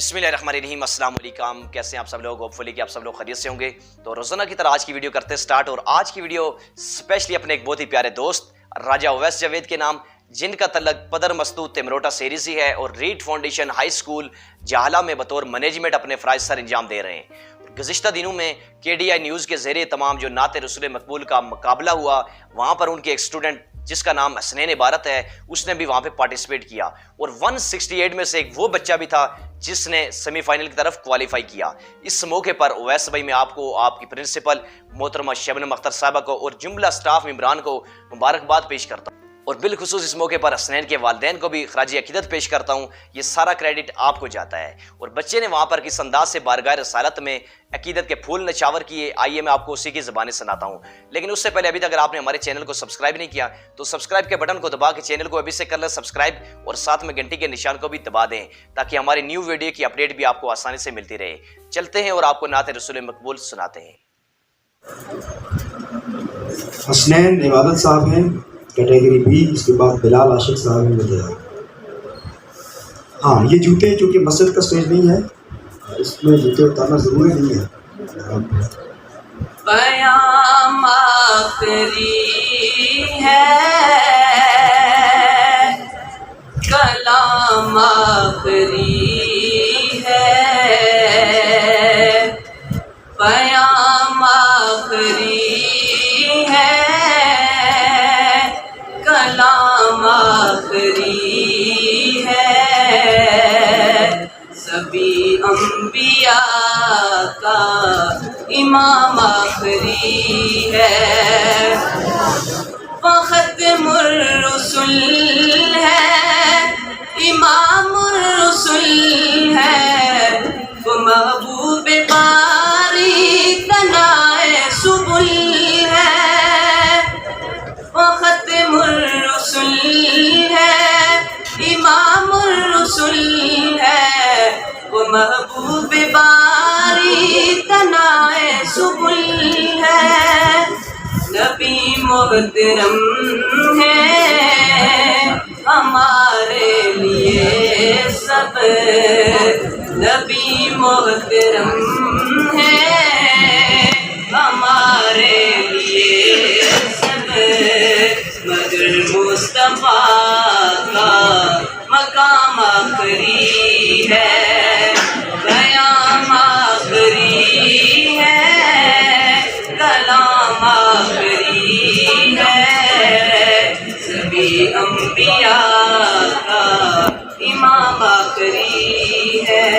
بسم اللہ الرحمن الرحیم، السلام علیکم۔ کیسے ہیں آپ سب لوگ؟ ہوپ فلی کہ آپ سب لوگ خیریت سے ہوں گے۔ تو روزانہ کی طرح آج کی ویڈیو کرتے ہیں سٹارٹ، اور آج کی ویڈیو اسپیشلی اپنے ایک بہت ہی پیارے دوست راجہ اویس جاوید کے نام، جن کا تعلق پدر مستود تمروٹا سیری سے ہے اور ریڈ فاؤنڈیشن ہائی اسکول جہالہ میں بطور مینجمنٹ اپنے فرائض سر انجام دے رہے ہیں۔ گزشتہ دنوں میں کے ڈی آئی نیوز کے زیر اہتمام جو نعت رسول مقبول کا مقابلہ ہوا، وہاں پر ان کے ایک اسٹوڈنٹ جس کا نام حسنین عبارت ہے، اس نے بھی وہاں پہ پارٹیسپیٹ کیا، اور 168 میں سے ایک وہ بچہ بھی تھا جس نے سیمی فائنل کی طرف کوالیفائی کیا۔ اس موقع پر اویس بھائی میں آپ کو، آپ کی پرنسپل محترمہ شبنم اختر صاحبہ کو اور جملہ سٹاف ممبران کو مبارکباد پیش کرتا ہوں، اور بالخصوص اس موقع پر حسنین کے والدین کو بھی خراج عقیدت پیش کرتا ہوں۔ یہ سارا کریڈٹ آپ کو جاتا ہے، اور بچے نے وہاں پر کس انداز سے بارگاہ رسالت میں عقیدت کے پھول نچاور کیے، آئیے میں آپ کو اسی کی زبانیں سناتا ہوں۔ لیکن اس سے پہلے ابھی تک اگر آپ نے ہمارے چینل کو سبسکرائب نہیں کیا تو سبسکرائب کے بٹن کو دبا کے چینل کو ابھی سے کر لیں سبسکرائب، اور ساتھ میں گھنٹی کے نشان کو بھی دبا دیں تاکہ ہماری نیو ویڈیو کی اپڈیٹ بھی آپ کو آسانی سے ملتی رہے۔ چلتے ہیں اور آپ کو نعت رسول مقبول سناتے ہیں۔ حسنین عبادت صاحب ہیں کیٹیگری بی، اس کے بعد بلال عاشق صاحب ہیں مجھے۔ ہاں، یہ جوتے چونکہ مسجد کا سٹیج نہیں ہے، اس میں جوتے اتارنا ضروری نہیں ہے۔ پیام آخری ہے، کلام آخری ہے، پیام آخری ہے، کلام آخری ہے، سبھی انبیاء کا امام آخری ہے، وہ ختم الرسل ہے، امام الرسل ہے، وہ محبوب باری تنائے سبل ہے، وہ ختم الرسل ہے، امام الرسل ہے، وہ محبوب باری تنائے سبل ہے، نبی محترم ہے ہمارے لیے سب، نبی محترم ہے ہمارے لیے سب، مگر مصطفیٰ کا مقام آخری ہے، پیام آخری ہے، کلام آخری ہے، سبھی انبیاء کا امام آخری ہے۔